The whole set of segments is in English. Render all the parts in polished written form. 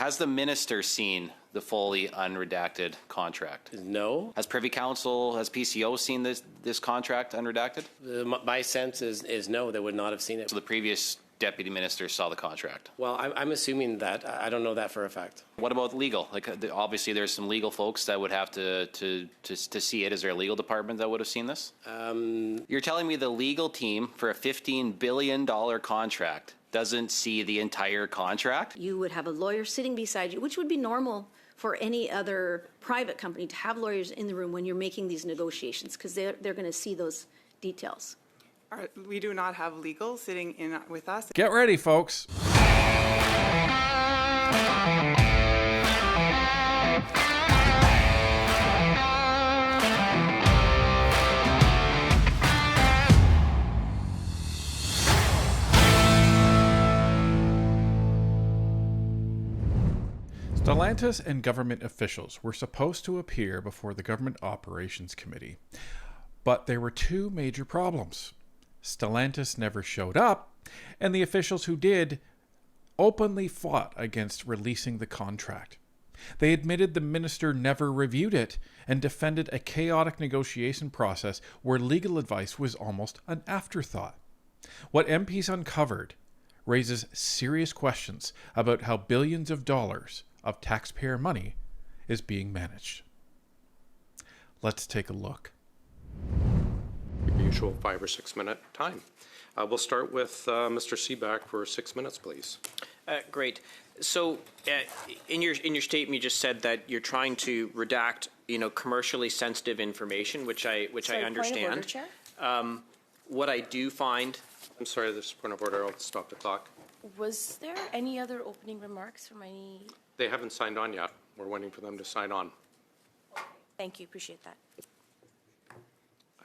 Has the minister seen the fully unredacted contract? No. Has Privy Council, has PCO seen this contract unredacted? My sense is no, they would not have seen it. So the previous deputy minister saw the contract? Well, I'm assuming that. I don't know that for a fact. What about legal? Like, obviously, there's some legal folks that would have to see it. Is there a legal department that would have seen this? You're telling me the legal team for a $15 billion contract doesn't see the entire contract? You would have a lawyer sitting beside you, which would be normal for any other private company to have lawyers in the room when you're making these negotiations, because they're going to see those details. We do not have legal sitting in with us. Get ready, folks. Stellantis and government officials were supposed to appear before the Government Operations Committee, but there were two major problems. Stellantis never showed up, and the officials who did openly fought against releasing the contract. They admitted the minister never reviewed it and defended a chaotic negotiation process where legal advice was almost an afterthought. What MPs uncovered raises serious questions about how billions of dollars of taxpayer money is being managed. Let's take a look. Usual 5 or 6 minute time. We'll start with Mr. Seaback for 6 minutes, please. Great. So, in your statement, you just said that you're trying to redact, commercially sensitive information, which I understand. Point of order, Chair? What I do find. I'm sorry, there's a point of order. I'll stop the clock. Was there any other opening remarks from any? They haven't signed on yet. We're waiting for them to sign on. Thank you. Appreciate that.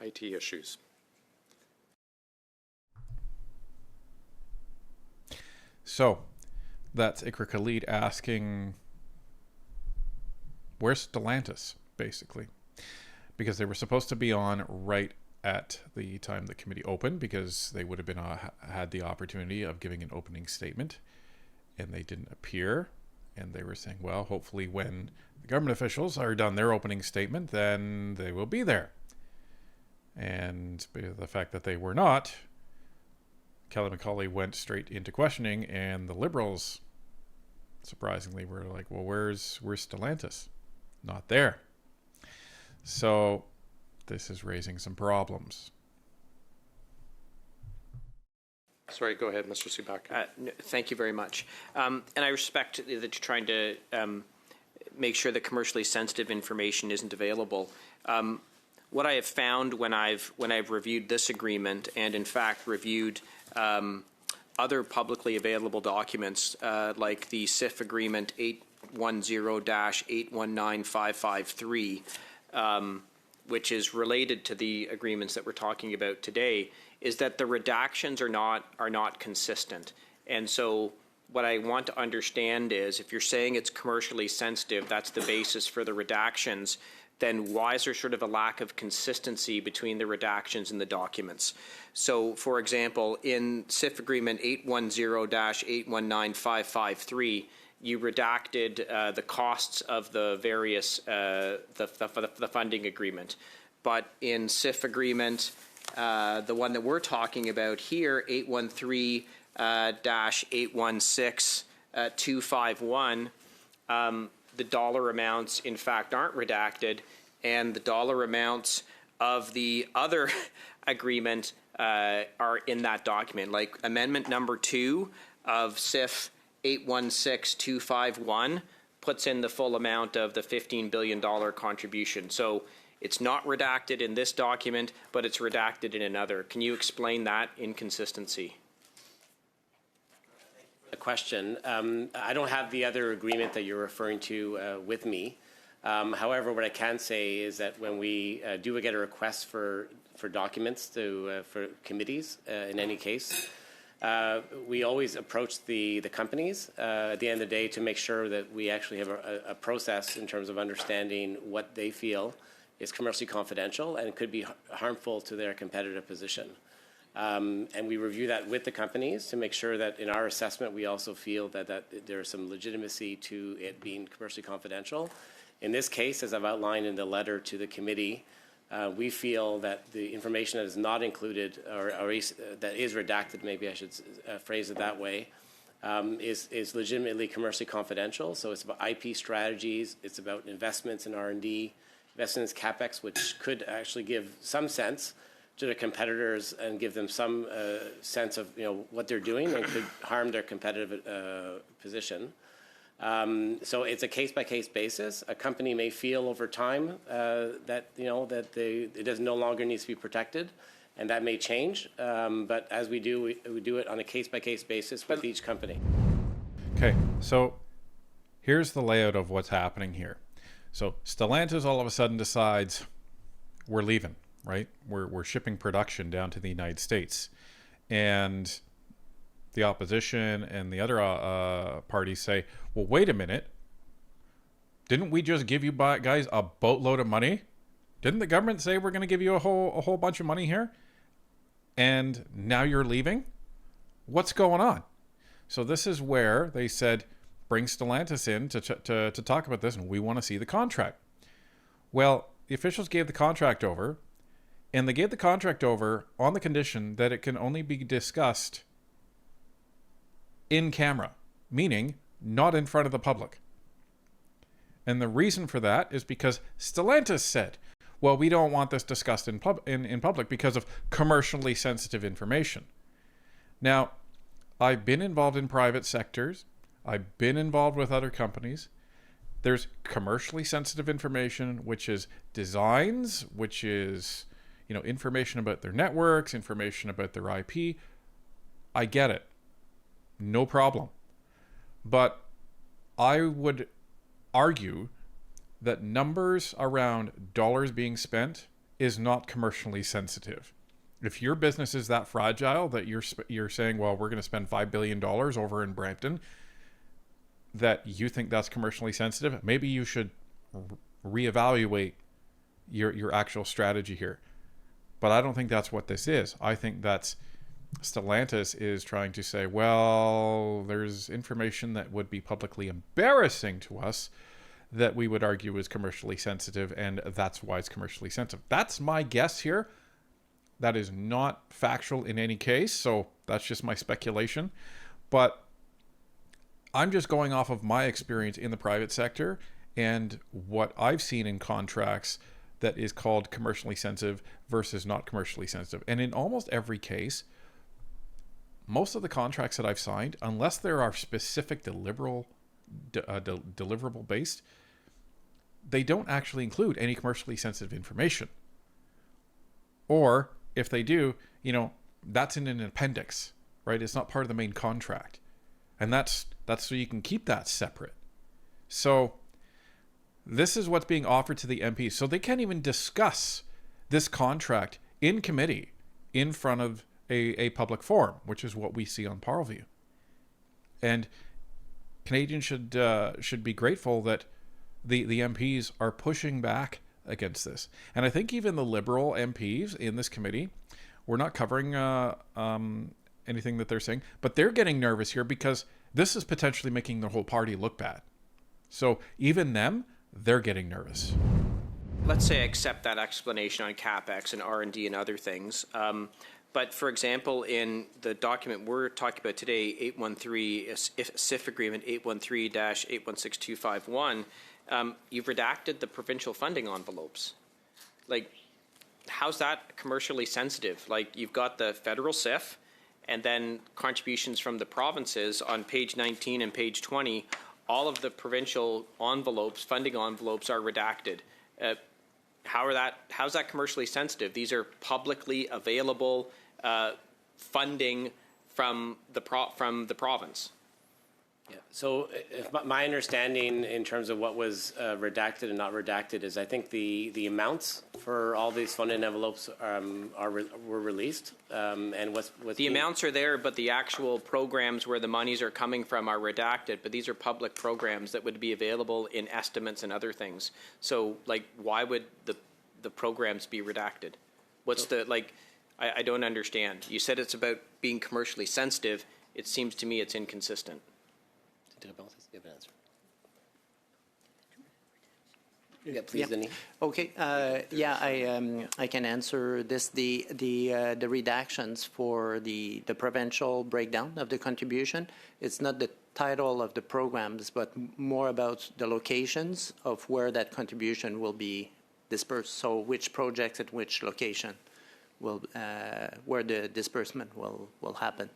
IT issues. So, that's Ikra Khalid asking, where's Stellantis, basically? Because they were supposed to be on right at the time the committee opened, because they would have been had the opportunity of giving an opening statement, and they didn't appear. And they were saying, well, hopefully when the government officials are done their opening statement, then they will be there. And the fact that they were not, Kelly McCauley went straight into questioning, and the Liberals, surprisingly, were like, well, where's Stellantis? Not there. So this is raising some problems. Sorry, go ahead, Mr. Seaback. Thank you very much. And I respect that you're trying to make sure that commercially sensitive information isn't available. What I have found when I've reviewed this agreement, and in fact reviewed other publicly available documents like the CIF agreement 810-819553, which is related to the agreements that we're talking about today, is that the redactions are not consistent. And so what I want to understand is, if you're saying it's commercially sensitive, that's the basis for the redactions, then why is there sort of a lack of consistency between the redactions and the documents? So, for example, in CIF agreement 810-819553, you redacted the costs of the various the funding agreement, but in CIF agreement, the one that we're talking about here, 813-816-251, the dollar amounts in fact aren't redacted, and the dollar amounts of the other agreement are in that document. Like amendment number 2 of CIF 816-251 puts in the full amount of the $15 billion contribution. So it's not redacted in this document, but it's redacted in another. Can you explain that inconsistency? The question. I don't have the other agreement that you're referring to with me. However, what I can say is that when we do get a request for documents for committees, in any case, we always approach the companies at the end of the day to make sure that we actually have a process in terms of understanding what they feel is commercially confidential and could be harmful to their competitive position. And we review that with the companies to make sure that in our assessment, we also feel that there is some legitimacy to it being commercially confidential. In this case, as I've outlined in the letter to the committee, we feel that the information that is not included or that is redacted, maybe I should phrase it that way, is legitimately commercially confidential. So it's about IP strategies, it's about investments in R&D, investments in CapEx, which could actually give some sense to the competitors and give them some sense of what they're doing and could harm their competitive position. So it's a case-by-case basis. A company may feel over time that it no longer needs to be protected, and that may change. But as we do it on a case-by-case basis with each company. Okay, so here's the layout of what's happening here. So Stellantis all of a sudden decides we're leaving, right? We're shipping production down to the United States, and the opposition and the other parties say, well, wait a minute. Didn't we just give you guys a boatload of money? Didn't the government say we're going to give you a whole bunch of money here? And now you're leaving? What's going on? So this is where they said, bring Stellantis in to talk about this, and we want to see the contract. Well, the officials gave the contract over, and they gave the contract over on the condition that it can only be discussed in camera, meaning not in front of the public. And the reason for that is because Stellantis said, well, we don't want this discussed in public because of commercially sensitive information. Now, I've been involved in private sectors. I've been involved with other companies. There's commercially sensitive information, which is designs, which is, information about their networks, information about their IP. I get it. No problem. But I would argue that numbers around dollars being spent is not commercially sensitive. If your business is that fragile that you're saying, well, we're going to spend $5 billion over in Brampton, that you think that's commercially sensitive, maybe you should reevaluate your actual strategy here. But I don't think that's what this is. I think that's Stellantis is trying to say, well, there's information that would be publicly embarrassing to us that we would argue is commercially sensitive, and that's why it's commercially sensitive. That's my guess here. That is not factual in any case, so that's just my speculation. But I'm just going off of my experience in the private sector and what I've seen in contracts that is called commercially sensitive versus not commercially sensitive. And in almost every case, most of the contracts that I've signed, unless there are specific deliverable based, they don't actually include any commercially sensitive information. Or if they do, that's in an appendix, right? It's not part of the main contract. And that's so you can keep that separate. So this is what's being offered to the MPs. So they can't even discuss this contract in committee in front of a public forum, which is what we see on Parleview. And Canadians should be grateful that the MPs are pushing back against this. And I think even the Liberal MPs in this committee, we're not covering anything that they're saying, but they're getting nervous here because this is potentially making the whole party look bad. So even them, they're getting nervous. Let's say I accept that explanation on CapEx and R&D and other things. But for example, in the document we're talking about today, 813, SIF agreement 813-816251, you've redacted the provincial funding envelopes. Like, how's that commercially sensitive? Like, you've got the federal SIF and then contributions from the provinces on page 19 and page 20. All of the provincial envelopes, funding envelopes, are redacted. How's that commercially sensitive? These are publicly available funding from the province. Yeah. So my understanding in terms of what was redacted and not redacted is I think the amounts for all these funding envelopes were released. And what's the amounts are there, but the actual programs where the monies are coming from are redacted. But these are public programs that would be available in estimates and other things. So, like, why would the programs be redacted? What's I don't understand. You said it's about being commercially sensitive. It seems to me it's inconsistent. Yeah, please, Denis. Okay. I can answer this. The redactions for the provincial breakdown of the contribution. It's not the title of the programs, but more about the locations of where that contribution will be dispersed. So which projects at which location will where the disbursement will happen.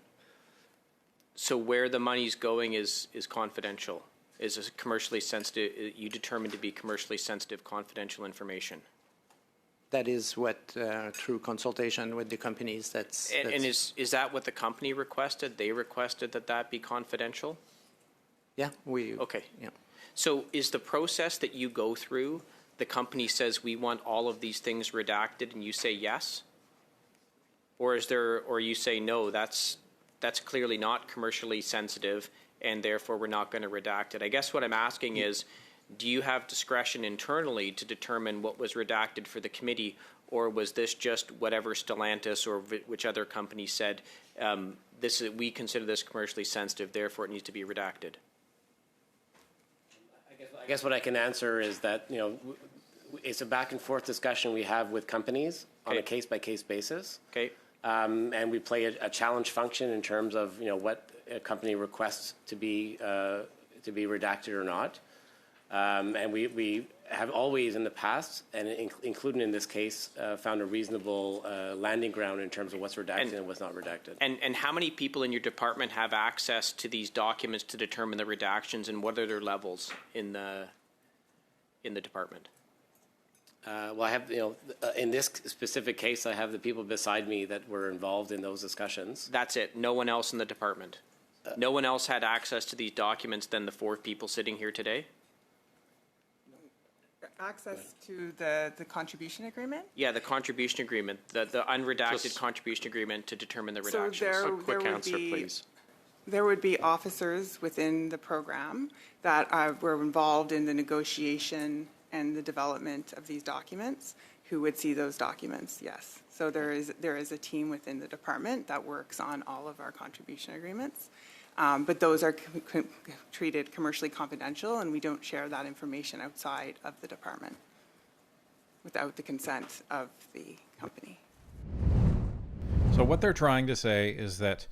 So where the money's going is confidential. Is a commercially sensitive, you determined to be commercially sensitive confidential information. That is what, through consultation with the companies, And is that what the company requested? They requested that be confidential? Yeah, Okay. Yeah. So is the process that you go through, the company says we want all of these things redacted and you say yes? Or you say no, that's clearly not commercially sensitive and therefore we're not going to redact it. I guess what I'm asking is, do you have discretion internally to determine what was redacted for the committee, or was this just whatever Stellantis or which other company said, we consider this commercially sensitive, therefore it needs to be redacted? I guess what I can answer is that, it's a back and forth discussion we have with companies on a case by case basis. Okay. And we play a challenge function in terms of, what a company requests to be redacted or not. And we have always in the past, and including in this case, found a reasonable landing ground in terms of what's redacted and what's not redacted. And how many people in your department have access to these documents to determine the redactions, and what are their levels in the department? Well, I have, in this specific case, I have the people beside me that were involved in those discussions. That's it. No one else in the department. No one else had access to these documents than the 4 people sitting here today? Access to the contribution agreement? Yeah, the contribution agreement, the unredacted contribution agreement to determine the redactions. So Quick answer, please. There would be officers within the program that were involved in the negotiation and the development of these documents who would see those documents, yes. So there is a team within the department that works on all of our contribution agreements. But those are treated commercially confidential, and we don't share that information outside of the department without the consent of the company. So what they're trying to say is that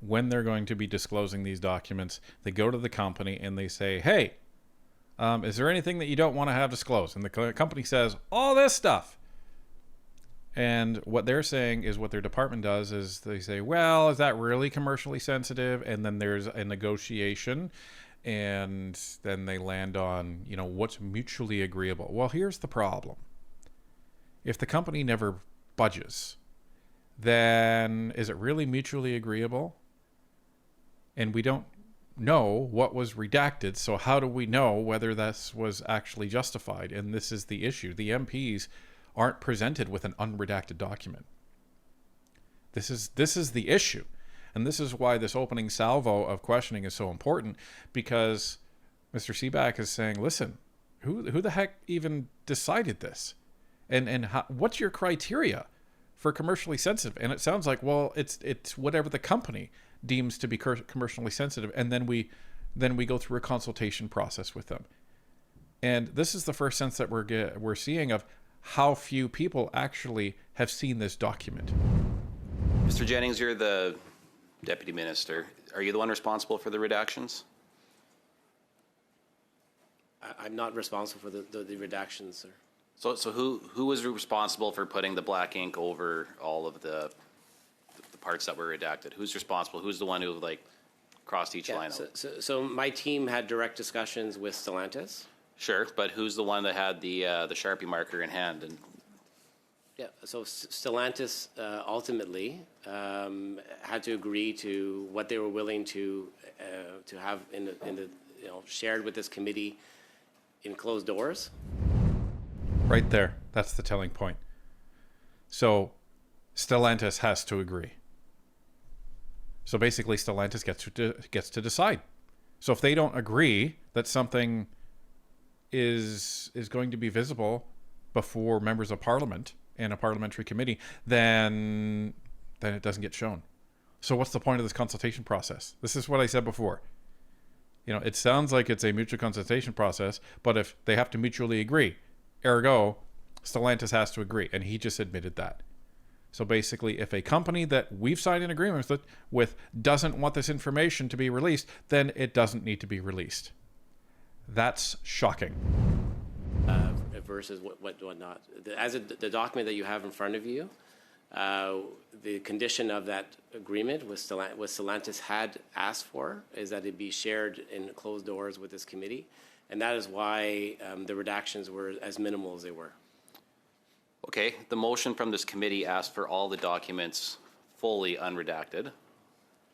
when they're going to be disclosing these documents, they go to the company and they say, hey, is there anything that you don't want to have disclosed? And the company says, all this stuff. And what they're saying is what their department does is they say, well, is that really commercially sensitive? And then there's a negotiation, and then they land on, what's mutually agreeable. Well, here's the problem. If the company never budges, then is it really mutually agreeable? And we don't know what was redacted, so how do we know whether this was actually justified? And this is the issue. The MPs aren't presented with an unredacted document. This is the issue. And this is why this opening salvo of questioning is so important, because Mr. Seaback is saying, listen, who the heck even decided this? And what's your criteria for commercially sensitive? And it sounds like, well, it's whatever the company deems to be commercially sensitive, and then we go through a consultation process with them. And this is the first sense that we're seeing of how few people actually have seen this document. Mr. Jennings, you're the Deputy Minister. Are you the one responsible for the redactions? I'm not responsible for the redactions, sir. So who was responsible for putting the black ink over all of the parts that were redacted? Who's responsible? Who's the one who crossed each line out? So my team had direct discussions with Stellantis. Sure, but who's the one that had the Sharpie marker in hand? And yeah, so Stellantis ultimately had to agree to what they were willing to have in the shared with this committee in closed doors. Right there, that's the telling point. So Stellantis has to agree. So basically, Stellantis gets to decide. So if they don't agree that something is going to be visible before members of Parliament in a parliamentary committee, then it doesn't get shown. So what's the point of this consultation process? This is what I said before. You know, it sounds like it's a mutual consultation process, but if they have to mutually agree, ergo, Stellantis has to agree, and he just admitted that. So basically, if a company that we've signed an agreement with doesn't want this information to be released, then it doesn't need to be released. That's shocking. Versus what not. As the document that you have in front of you, the condition of that agreement what Stellantis had asked for is that it be shared in closed doors with this committee, and that is why the redactions were as minimal as they were. Okay, the motion from this committee asked for all the documents fully unredacted.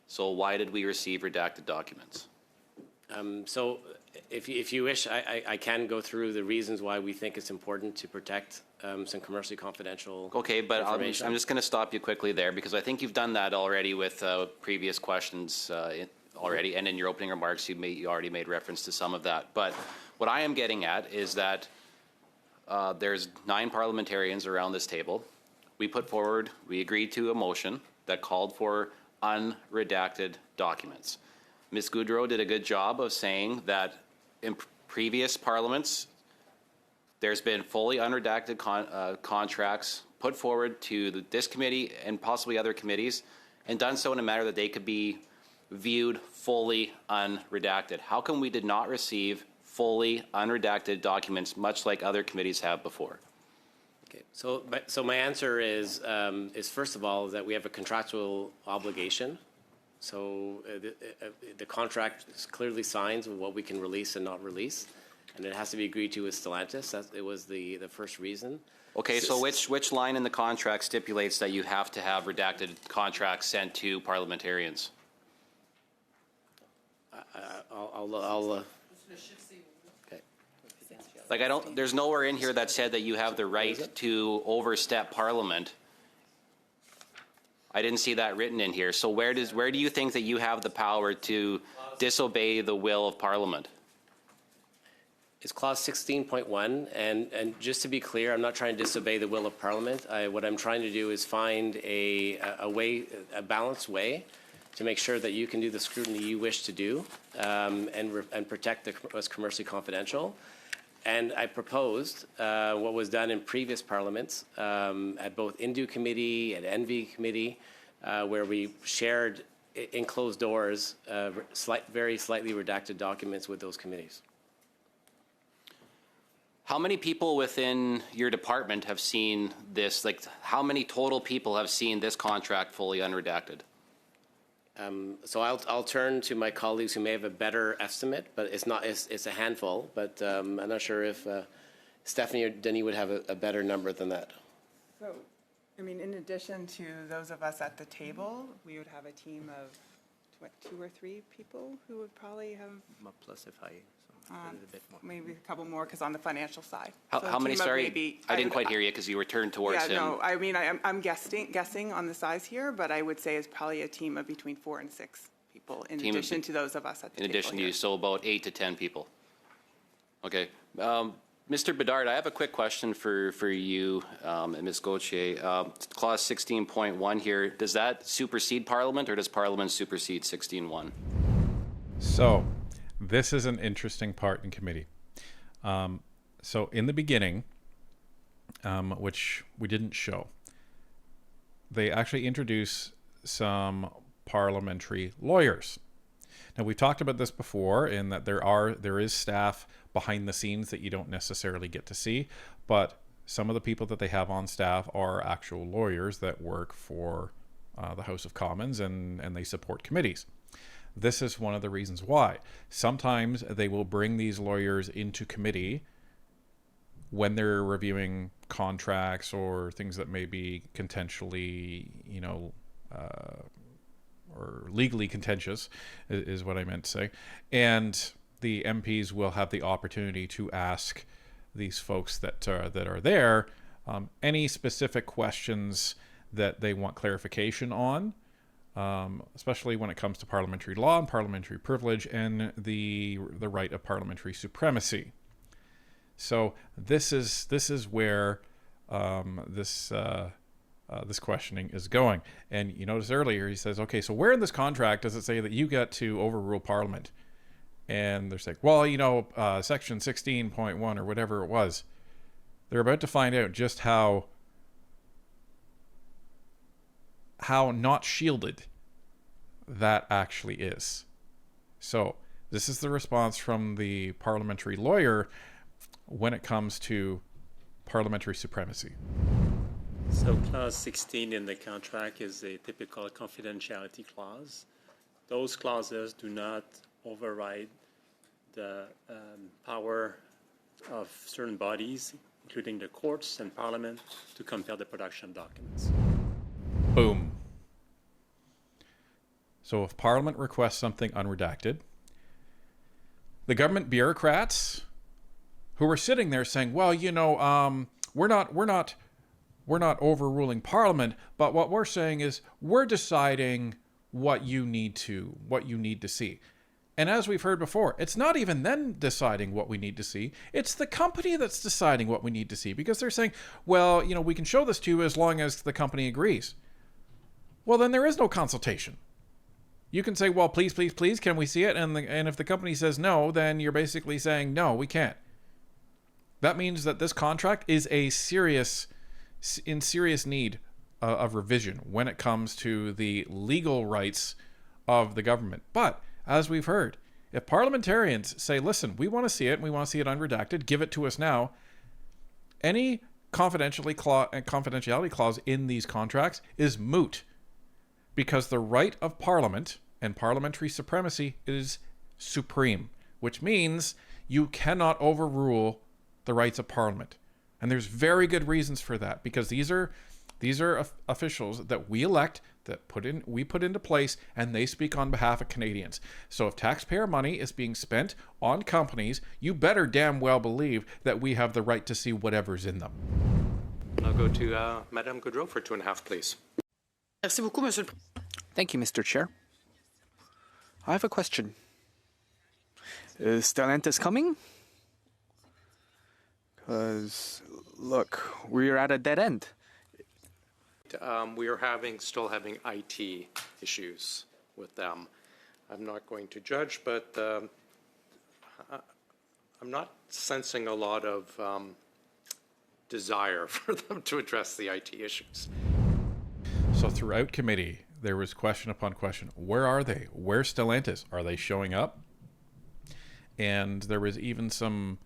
So why did we receive redacted documents? So if you wish, I can go through the reasons why we think it's important to protect some commercially confidential Okay, but I'm information. just going to stop you quickly there because I think you've done that already with previous questions already, and in your opening remarks you already made reference to some of that. But what I am getting at is that there's 9 parliamentarians around this table. We agreed to a motion that called for unredacted documents. Ms. Goudreau did a good job of saying that in previous parliaments, there's been fully unredacted contracts put forward to this committee and possibly other committees, and done so in a manner that they could be viewed fully unredacted. How come we did not receive fully unredacted documents, much like other committees have before? Okay, so my answer is first of all is that we have a contractual obligation. So the contract clearly signs what we can release and not release, and it has to be agreed to with Stellantis. It was the first reason. Okay, so which line in the contract stipulates that you have to have redacted contracts sent to parliamentarians? I'll okay. Like there's nowhere in here that said that you have the right to overstep Parliament. I didn't see that written in here. So where do you think that you have the power to disobey the will of Parliament? It's clause 16.1, and just to be clear, I'm not trying to disobey the will of Parliament. What I'm trying to do is find a balanced way to make sure that you can do the scrutiny you wish to do and protect what's commercially confidential. And I proposed what was done in previous parliaments at both Indu Committee and Envy Committee, where we shared in closed doors very slightly redacted documents with those committees. How many people within your department have seen this? Like, how many total people have seen this contract fully unredacted? So I'll turn to my colleagues who may have a better estimate, but it's a handful. But I'm not sure if Stephanie or Denis would have a better number than that. So, I mean, in addition to those of us at the table, we would have a team of 2 or 3 people who would probably have Plus if I a bit more. maybe a couple more because on the financial side. How many? Sorry, I didn't quite hear you because you were turned towards him. Yeah, no, I mean, I'm guessing on the size here, but I would say it's probably a team of between 4 and 6 people in addition to those of us at the table. In addition to here. you, so about 8 to 10 people. Okay. Mr. Bedard, I have a quick question for you and Ms. Gauthier. Clause 16.1 here, does that supersede Parliament or does Parliament supersede 16.1? So this is an interesting part in committee. So in the beginning, which we didn't show, they actually introduce some parliamentary lawyers. Now, we've talked about this before in that there is staff behind the scenes that you don't necessarily get to see, but some of the people that they have on staff are actual lawyers that work for the House of Commons and they support committees. This is one of the reasons why. Sometimes they will bring these lawyers into committee when they're reviewing contracts or things that may be contentially, or legally contentious is what I meant to say. And the MPs will have the opportunity to ask these folks that are there any specific questions that they want clarification on, especially when it comes to parliamentary law and parliamentary privilege and the right of parliamentary supremacy. So this is where this questioning is going. And you notice earlier he says, okay, so where in this contract does it say that you get to overrule Parliament? And they're saying, well, section 16.1 or whatever it was. They're about to find out just how not shielded that actually is. So this is the response from the parliamentary lawyer when it comes to parliamentary supremacy. So clause 16 in the contract is a typical confidentiality clause. Those clauses do not override the power of certain bodies, including the courts and Parliament, to compel the production of documents. Boom. So if Parliament requests something unredacted, the government bureaucrats who are sitting there saying, well, we're not overruling Parliament, but what we're saying is we're deciding what you need to see. And as we've heard before, it's not even them deciding what we need to see. It's the company that's deciding what we need to see, because they're saying, well, we can show this to you as long as the company agrees. Well, then there is no consultation. You can say, well, please, please, please, can we see it? And if the company says no, then you're basically saying, no, we can't. That means that this contract is in serious need of revision when it comes to the legal rights of the government. But as we've heard, if parliamentarians say, listen, we want to see it and we want to see it unredacted, give it to us now, any confidentiality clause in these contracts is moot, because the right of Parliament and parliamentary supremacy is supreme, which means you cannot overrule the rights of Parliament. And there's very good reasons for that, because these are officials that we elect, that we put into place, and they speak on behalf of Canadians. So if taxpayer money is being spent on companies, you better damn well believe that we have the right to see whatever's in them. I'll go to Madame Gaudreau for 2.5, please. Thank you, Mr. Chair. I have a question. Is Stellantis coming? Because, look, we're at a dead end. We are still having IT issues with them. I'm not going to judge, but I'm not sensing a lot of desire for them to address the IT issues. So throughout committee, there was question upon question. Where are they? Where's Stellantis? Are they showing up? And there was even some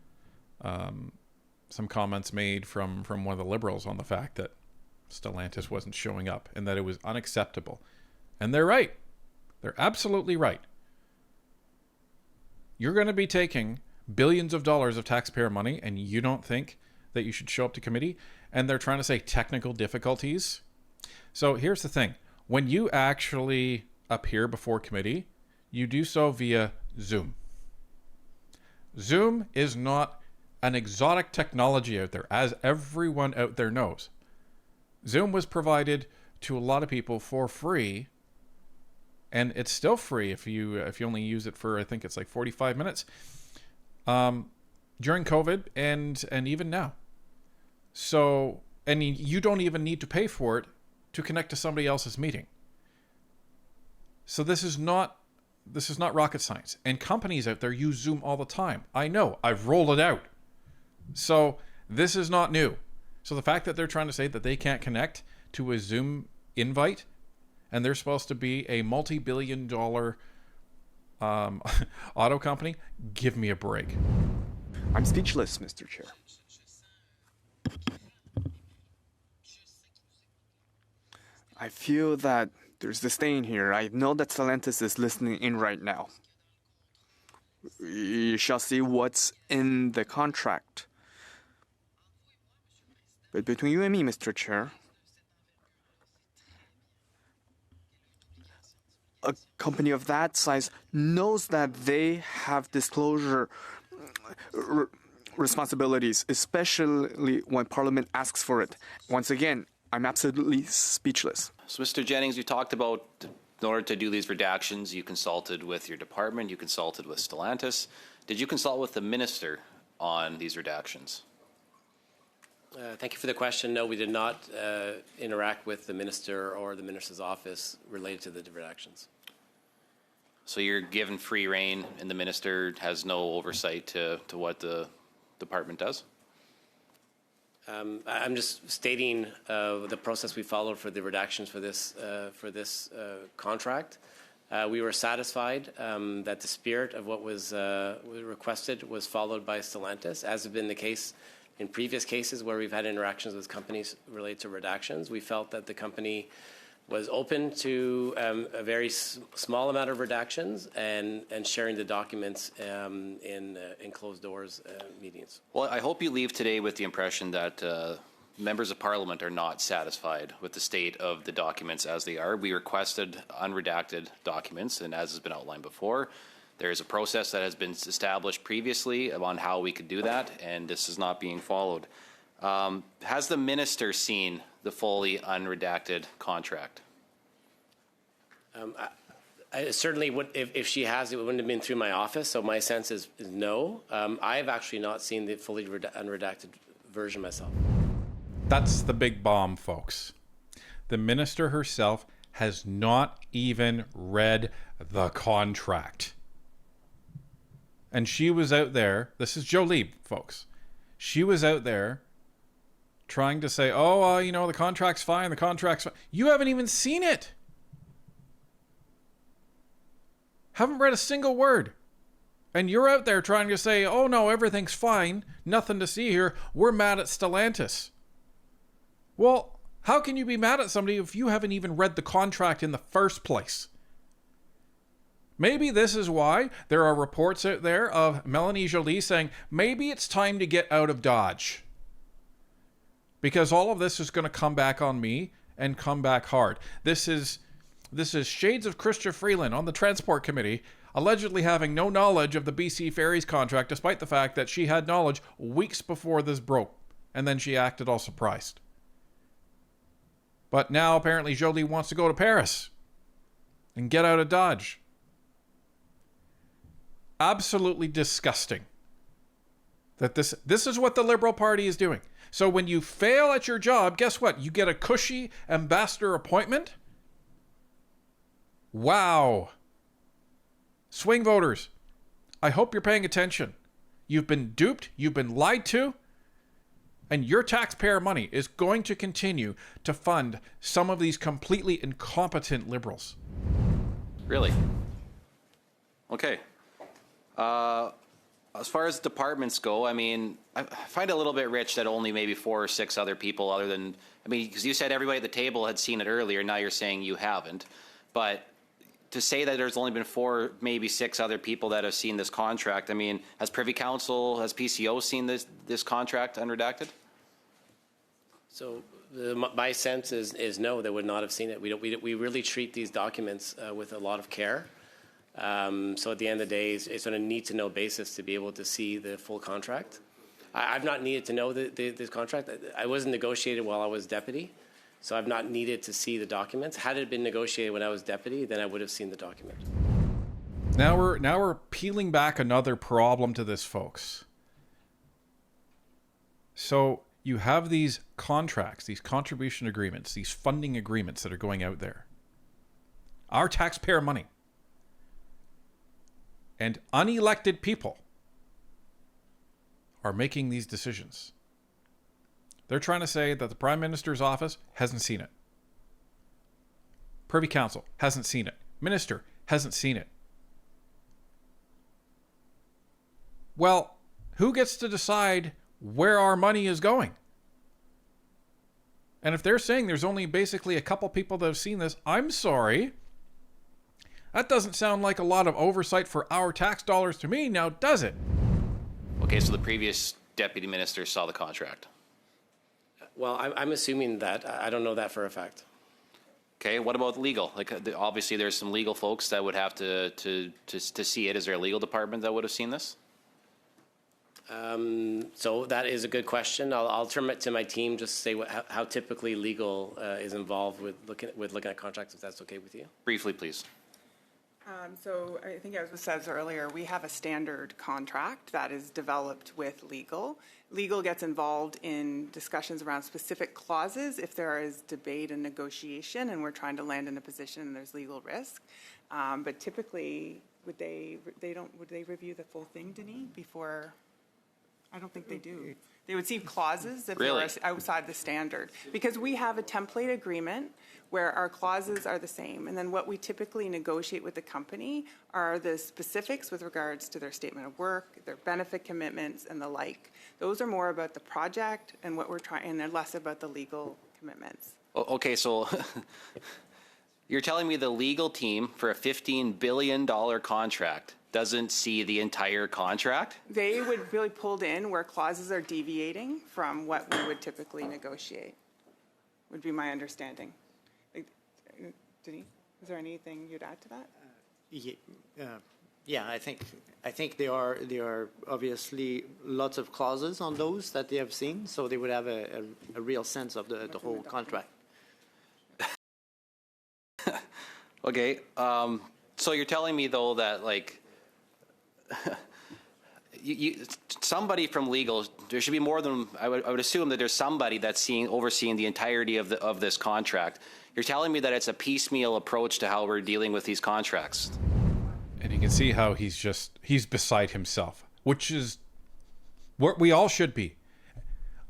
comments made from one of the Liberals on the fact that Stellantis wasn't showing up and that it was unacceptable. And they're right. They're absolutely right. You're going to be taking billions of dollars of taxpayer money and you don't think that you should show up to committee? And they're trying to say technical difficulties. So here's the thing. When you actually appear before committee, you do so via Zoom. Zoom is not an exotic technology out there, as everyone out there knows. Zoom was provided to a lot of people for free, and it's still free if you only use it for, I think it's like 45 minutes during COVID and even now. So, and you don't even need to pay for it to connect to somebody else's meeting. So this is not rocket science. And companies out there use Zoom all the time. I know, I've rolled it out. So this is not new. So the fact that they're trying to say that they can't connect to a Zoom invite and they're supposed to be a multi-billion-dollar auto company, give me a break. I'm speechless, Mr. Chair. I feel that there's disdain here. I know that Stellantis is listening in right now. You shall see what's in the contract. But between you and me, Mr. Chair, a company of that size knows that they have disclosure responsibilities, especially when Parliament asks for it. Once again, I'm absolutely speechless. So, Mr. Jennings, you talked about, in order to do these redactions, you consulted with your department, you consulted with Stellantis. Did you consult with the minister on these redactions? Thank you for the question. No, we did not interact with the minister or the minister's office related to the redactions. So you're given free rein, and the minister has no oversight to what the department does? I'm just stating the process we followed for the redactions for this contract. We were satisfied that the spirit of what was requested was followed by Stellantis, as has been the case in previous cases where we've had interactions with companies related to redactions. We felt that the company was open to a very small amount of redactions and sharing the documents in closed doors meetings. Well, I hope you leave today with the impression that members of Parliament are not satisfied with the state of the documents as they are. We requested unredacted documents, and as has been outlined before, there is a process that has been established previously on how we could do that, and this is not being followed. Has the minister seen the fully unredacted contract? I certainly would, if she has, it wouldn't have been through my office, so my sense is no. I've actually not seen the fully unredacted version myself. That's the big bomb, folks. The minister herself has not even read the contract. And she was out there, this is Jolie, folks. She was out there trying to say, the contract's fine, the contract's fine. You haven't even seen it. Haven't read a single word. And you're out there trying to say, oh no, everything's fine, nothing to see here, we're mad at Stellantis. Well, how can you be mad at somebody if you haven't even read the contract in the first place? Maybe this is why there are reports out there of Melanie Joly saying, maybe it's time to get out of Dodge. Because all of this is going to come back on me and come back hard. This is shades of Chrystia Freeland on the Transport Committee, allegedly having no knowledge of the BC Ferries contract, despite the fact that she had knowledge weeks before this broke. And then she acted all surprised. But now apparently Jolie wants to go to Paris and get out of Dodge. Absolutely disgusting that this is what the Liberal Party is doing. So when you fail at your job, guess what? You get a cushy ambassador appointment. Wow. Swing voters, I hope you're paying attention. You've been duped, you've been lied to, and your taxpayer money is going to continue to fund some of these completely incompetent Liberals. Really? Okay. As far as departments go, I mean, I find it a little bit rich that only maybe 4 or 6 other people other than, because you said everybody at the table had seen it earlier, now you're saying you haven't. But to say that there's only been 4, maybe 6 other people that have seen this contract, has Privy Council, has PCO seen this contract unredacted? So my sense is no, they would not have seen it. We really treat these documents with a lot of care. So at the end of the day, it's on a need-to-know basis to be able to see the full contract. I've not needed to know this contract. I wasn't negotiated while I was deputy, so I've not needed to see the documents. Had it been negotiated when I was deputy, then I would have seen the document. Now we're peeling back another problem to this, folks. So you have these contracts, these contribution agreements, these funding agreements that are going out there. Our taxpayer money. And unelected people are making these decisions. They're trying to say that the Prime Minister's office hasn't seen it. Privy Council hasn't seen it. Minister hasn't seen it. Well, who gets to decide where our money is going? And if they're saying there's only basically a couple people that have seen this, I'm sorry. That doesn't sound like a lot of oversight for our tax dollars to me, now does it? Okay, so the previous deputy minister saw the contract. Well, I'm assuming that. I don't know that for a fact. Okay, what about legal? Obviously there's some legal folks that would have to see it. Is there a legal department that would have seen this? So that is a good question. I'll turn it to my team just to say how typically legal is involved with looking at contracts, if that's okay with you. Briefly, please. So I think as was said earlier, we have a standard contract that is developed with legal. Legal gets involved in discussions around specific clauses if there is debate and negotiation and we're trying to land in a position and there's legal risk. But typically, would they review the full thing, Denis, before? I don't think they do. They would see clauses if they were outside the standard. Because we have a template agreement where our clauses are the same. And then what we typically negotiate with the company are the specifics with regards to their statement of work, their benefit commitments, and the like. Those are more about the project and what we're trying, and they're less about the legal commitments. Okay, so you're telling me the legal team for a $15 billion contract doesn't see the entire contract? They would really pulled in where clauses are deviating from what we would typically negotiate, would be my understanding. Denis, is there anything you'd add to that? Yeah, I think there are obviously lots of clauses on those that they have seen, so they would have a real sense of the whole contract. Okay, so you're telling me though that like somebody from legal, there should be more than I would assume that there's somebody that's overseeing the entirety of this contract. You're telling me that it's a piecemeal approach to how we're dealing with these contracts. And you can see how he's beside himself, which is what we all should be.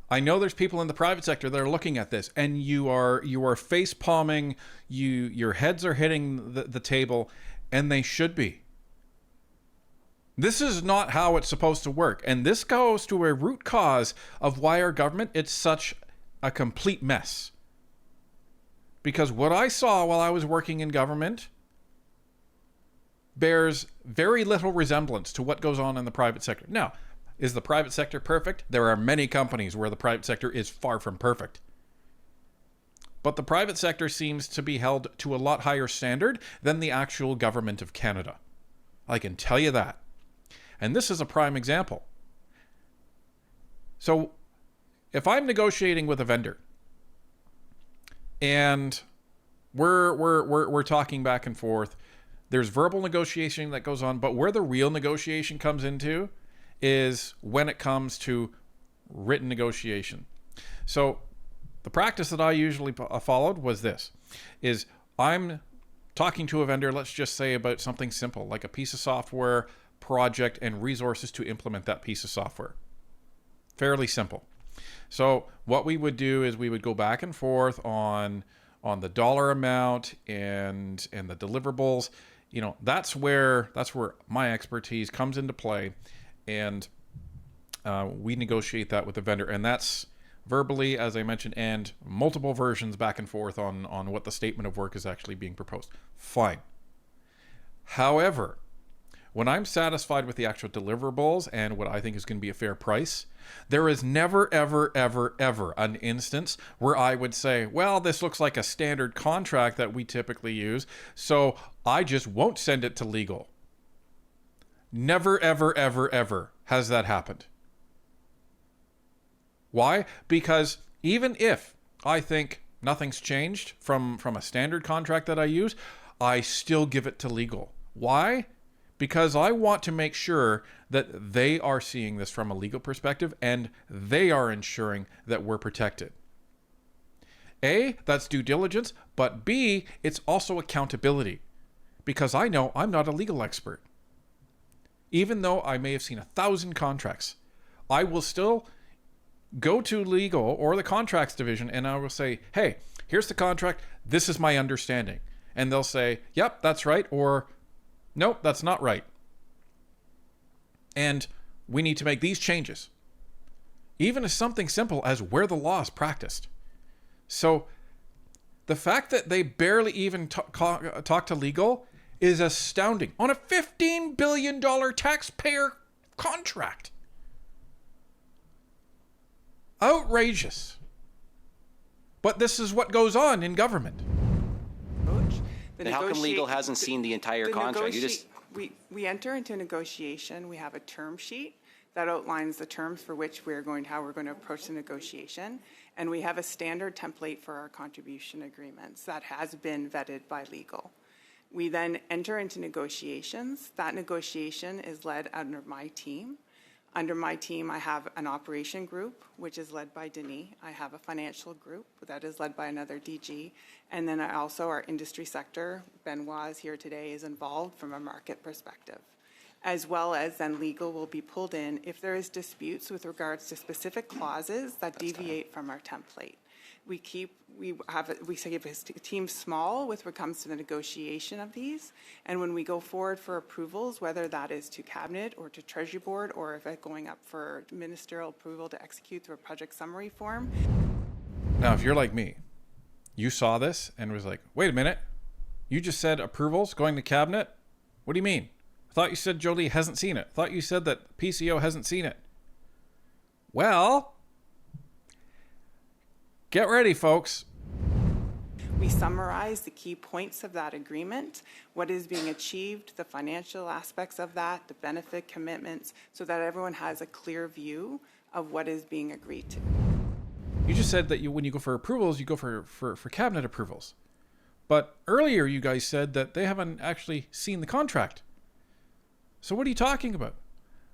I know there's people in the private sector that are looking at this, and you are face palming, your heads are hitting the table, and they should be. This is not how it's supposed to work, and this goes to a root cause of why our government it's such a complete mess. Because what I saw while I was working in government bears very little resemblance to what goes on in the private sector. Now, is the private sector perfect? There are many companies where the private sector is far from perfect. But the private sector seems to be held to a lot higher standard than the actual government of Canada. I can tell you that. And this is a prime example. So, if I'm negotiating with a vendor, and we're talking back and forth, there's verbal negotiation that goes on, but where the real negotiation comes into is when it comes to written negotiation. So the practice that I usually followed was this, is I'm talking to a vendor, let's just say about something simple, like a piece of software, project, and resources to implement that piece of software. Fairly simple. So what we would do is we would go back and forth on the dollar amount and the deliverables. You know, that's where my expertise comes into play, and we negotiate that with the vendor, and that's verbally, as I mentioned, and multiple versions back and forth on what the statement of work is actually being proposed. Fine. However, when I'm satisfied with the actual deliverables and what I think is going to be a fair price, there is never, ever, ever, ever an instance where I would say, well, this looks like a standard contract that we typically use, so I just won't send it to legal. Never, ever, ever, ever has that happened. Why? Because even if I think nothing's changed from a standard contract that I use, I still give it to legal. Why? Because I want to make sure that they are seeing this from a legal perspective and they are ensuring that we're protected. A, that's due diligence, but B, it's also accountability. Because I know I'm not a legal expert. Even though I may have seen 1,000 contracts, I will still go to legal or the contracts division and I will say, hey, here's the contract, this is my understanding. And they'll say, yep, that's right, or nope, that's not right. And we need to make these changes. Even as something simple as where the law is practiced. So the fact that they barely even talk to legal is astounding on a $15 billion taxpayer contract. Outrageous. But this is what goes on in government. Then how come legal hasn't seen the entire contract? We enter into a negotiation. We have a term sheet that outlines the terms for which how we're going to approach the negotiation. And we have a standard template for our contribution agreements that has been vetted by legal. We then enter into negotiations. That negotiation is led under my team. Under my team, I have an operation group, which is led by Denis. I have a financial group that is led by another DG. And then I also, our industry sector, Benoit is here today, is involved from a market perspective. As well as then legal will be pulled in if there is disputes with regards to specific clauses that deviate from our template. We keep a team small with what comes to the negotiation of these. And when we go forward for approvals, whether that is to cabinet or to Treasury Board, or if it's going up for ministerial approval to execute through a project summary form. Now, if you're like me, you saw this and was like, wait a minute, you just said approvals going to cabinet? What do you mean? I thought you said Jolie hasn't seen it. I thought you said that PCO hasn't seen it. Well, get ready, folks. We summarize the key points of that agreement, what is being achieved, the financial aspects of that, the benefit commitments, so that everyone has a clear view of what is being agreed to. You just said that when you go for approvals, you go for cabinet approvals. But earlier you guys said that they haven't actually seen the contract. So what are you talking about?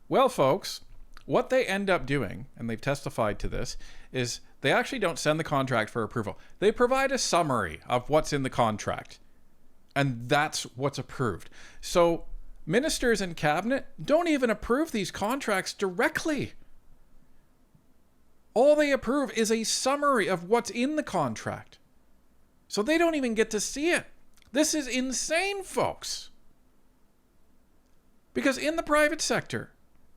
Well, folks, what they end up doing, and they've testified to this, is they actually don't send the contract for approval. They provide a summary of what's in the contract. And that's what's approved. So ministers and cabinet don't even approve these contracts directly. All they approve is a summary of what's in the contract. So they don't even get to see it. This is insane, folks. Because in the private sector,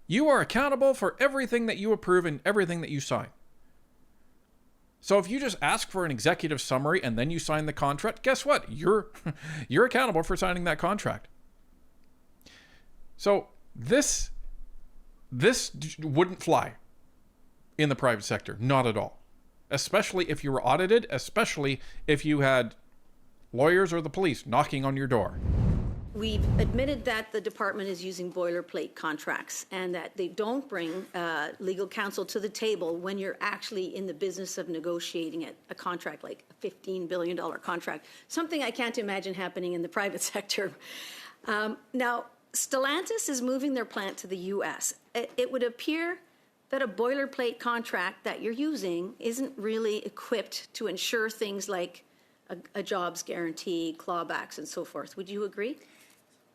you are accountable for everything that you approve and everything that you sign. So if you just ask for an executive summary and then you sign the contract, guess what? You're accountable for signing that contract. So this wouldn't fly in the private sector, not at all. Especially if you were audited, especially if you had lawyers or the police knocking on your door. We've admitted that the department is using boilerplate contracts and that they don't bring legal counsel to the table when you're actually in the business of negotiating a contract like a $15 billion contract, something I can't imagine happening in the private sector. Now, Stellantis is moving their plant to the U.S. It would appear that a boilerplate contract that you're using isn't really equipped to ensure things like a jobs guarantee, clawbacks, and so forth. Would you agree?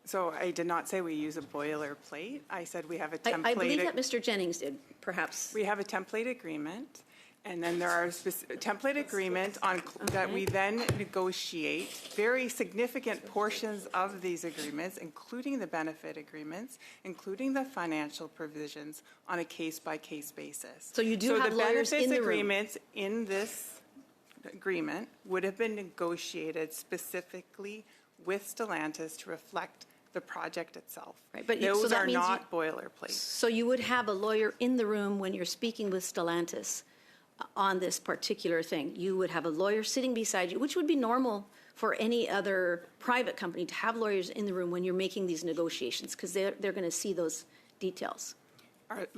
So I did not say we use a boilerplate. I said we have a template. I believe that Mr. Jennings did, perhaps. We have a template agreement, and then there are template agreements on that we then negotiate very significant portions of these agreements, including the benefit agreements, including the financial provisions, on a case-by-case basis. So you do have lawyers in the room. So the benefits agreements in this agreement would have been negotiated specifically with Stellantis to reflect the project itself. Right, but those so that are means not boilerplate. So you would have a lawyer in the room when you're speaking with Stellantis on this particular thing. You would have a lawyer sitting beside you, which would be normal for any other private company to have lawyers in the room when you're making these negotiations, because they're going to see those details.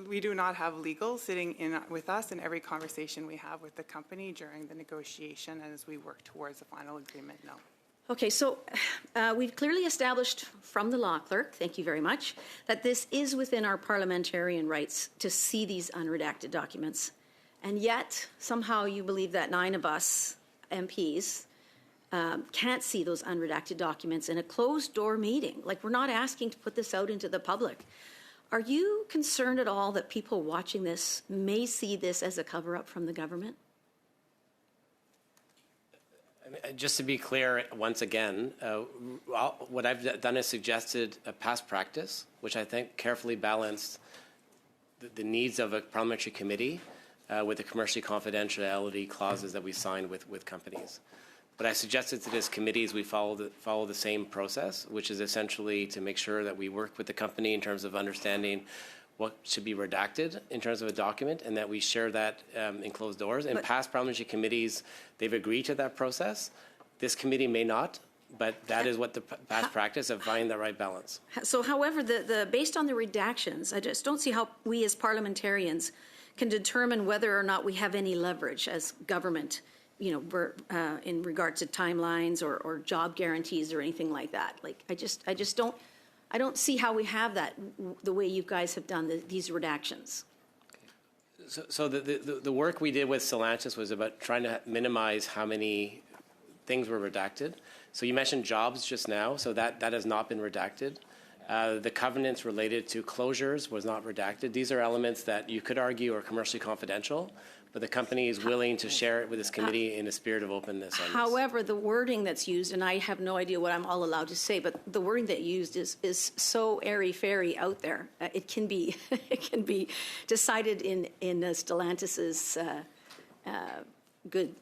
We do not have legal sitting in with us in every conversation we have with the company during the negotiation and as we work towards the final agreement, no. Okay, so we've clearly established from the law clerk, thank you very much, that this is within our parliamentarian rights to see these unredacted documents. And yet, somehow you believe that 9 of us MPs can't see those unredacted documents in a closed-door meeting. Like, we're not asking to put this out into the public. Are you concerned at all that people watching this may see this as a cover-up from the government? Just to be clear, once again, what I've done is suggested a past practice, which I think carefully balanced the needs of a parliamentary committee with the commercially confidentiality clauses that we signed with companies. But I suggested to this committee is we follow the same process, which is essentially to make sure that we work with the company in terms of understanding what should be redacted in terms of a document, and that we share that in closed doors. In past parliamentary committees, they've agreed to that process. This committee may not, but that is what the past practice of finding the right balance. So, however, based on the redactions, I just don't see how we as parliamentarians can determine whether or not we have any leverage as government in regard to timelines or job guarantees or anything like that. Like, I just don't see how we have that the way you guys have done these redactions. So the work we did with Stellantis was about trying to minimize how many things were redacted. So you mentioned jobs just now, so that has not been redacted. The covenants related to closures was not redacted. These are elements that you could argue are commercially confidential, but the company is willing to share it with this committee in a spirit of openness. However, the wording that's used, and I have no idea what I'm all allowed to say, but the wording that used is so airy-fairy out there. It can be decided in Stellantis's good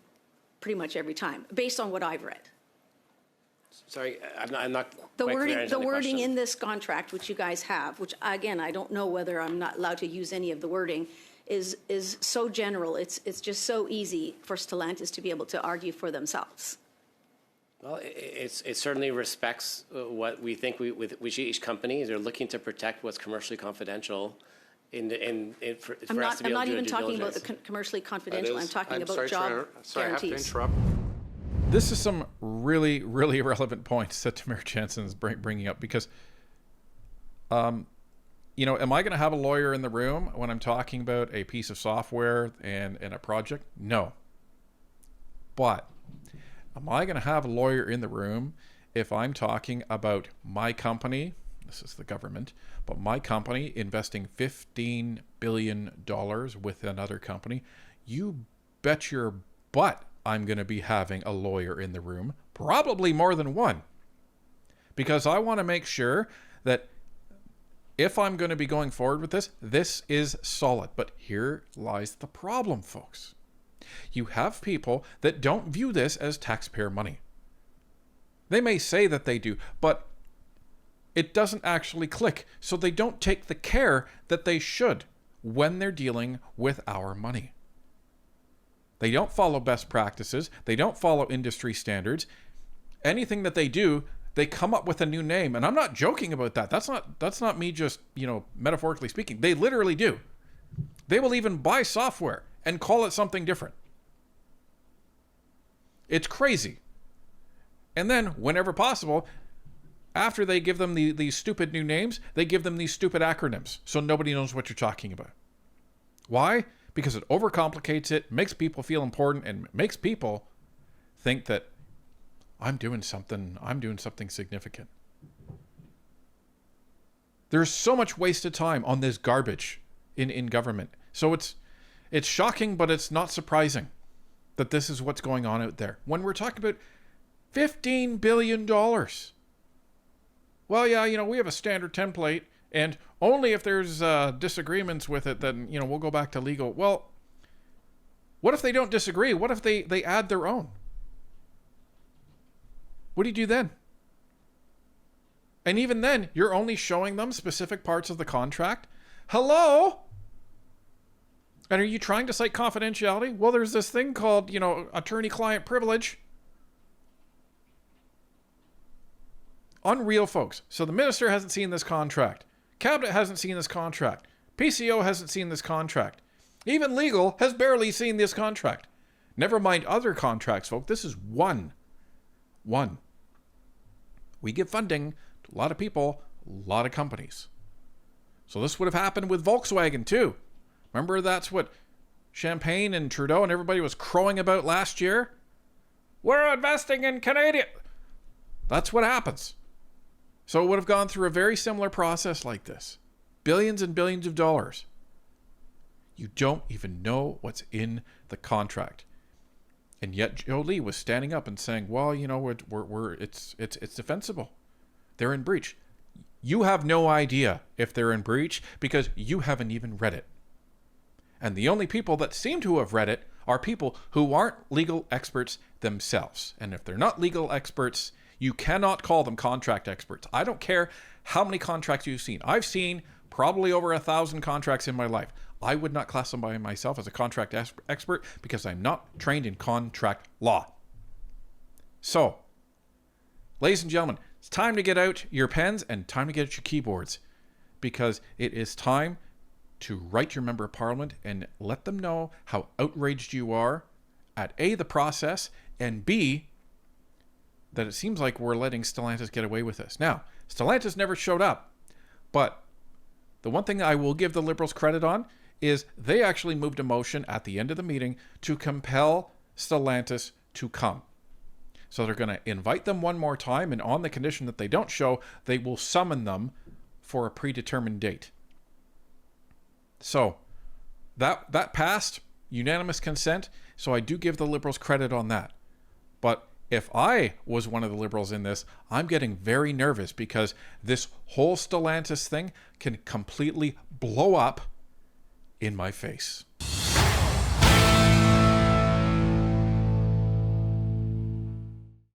pretty much every time, based on what I've read. Sorry, I'm not The quite wording, clear the on wording question. in this contract, which you guys have, which again I don't know whether I'm not allowed to use any of the wording, is so general. It's just so easy for Stellantis to be able to argue for themselves. Well, it certainly respects what we think with each company. They're looking to protect what's commercially confidential. I'm not even talking about the commercially confidential. I'm talking about job guarantees. Sorry, I have to interrupt. This is some really, really relevant points that Tamara Jansen is bringing up because, am I going to have a lawyer in the room when I'm talking about a piece of software and a project? No. But am I going to have a lawyer in the room if I'm talking about my company, this is the government, but my company investing $15 billion with another company? You bet your butt I'm going to be having a lawyer in the room, probably more than one, because I want to make sure that if I'm going to be going forward with this, this is solid. But here lies the problem, folks. You have people that don't view this as taxpayer money. They may say that they do, but it doesn't actually click. So they don't take the care that they should when they're dealing with our money. They don't follow best practices. They don't follow industry standards. Anything that they do, they come up with a new name. And I'm not joking about that. That's not me just, metaphorically speaking. They literally do. They will even buy software and call it something different. It's crazy. And then, whenever possible, after they give them these stupid new names, they give them these stupid acronyms. So nobody knows what you're talking about. Why? Because it overcomplicates it, makes people feel important, and makes people think that I'm doing something significant. There's so much wasted time on this garbage in government. So it's shocking, but it's not surprising that this is what's going on out there. When we're talking about $15 billion. Well, yeah, we have a standard template, and only if there's disagreements with it, then, we'll go back to legal. Well, what if they don't disagree? What if they add their own? What do you do then? And even then, you're only showing them specific parts of the contract. Hello? And are you trying to cite confidentiality? Well, there's this thing called, attorney-client privilege. Unreal, folks. So the minister hasn't seen this contract. Cabinet hasn't seen this contract. PCO hasn't seen this contract. Even legal has barely seen this contract. Never mind other contracts, folks. This is one. We give funding to a lot of people, a lot of companies. So this would have happened with Volkswagen too. Remember, that's what Champagne and Trudeau and everybody was crowing about last year? We're investing in Canadian. That's what happens. So it would have gone through a very similar process like this. Billions and billions of dollars. You don't even know what's in the contract. And yet Jolie was standing up and saying, well, it's defensible. They're in breach. You have no idea if they're in breach because you haven't even read it. And the only people that seem to have read it are people who aren't legal experts themselves. And if they're not legal experts, you cannot call them contract experts. I don't care how many contracts you've seen. I've seen probably over 1,000 contracts in my life. I would not classify myself as a contract expert because I'm not trained in contract law. So, ladies and gentlemen, it's time to get out your pens and time to get out your keyboards because it is time to write your member of parliament and let them know how outraged you are at A, the process, and B, that it seems like we're letting Stellantis get away with this. Now, Stellantis never showed up, but the one thing I will give the Liberals credit on is they actually moved a motion at the end of the meeting to compel Stellantis to come. So they're going to invite them one more time, and on the condition that they don't show, they will summon them for a predetermined date. So that passed, unanimous consent, so I do give the Liberals credit on that. But if I was one of the Liberals in this, I'm getting very nervous because this whole Stellantis thing can completely blow up in my face.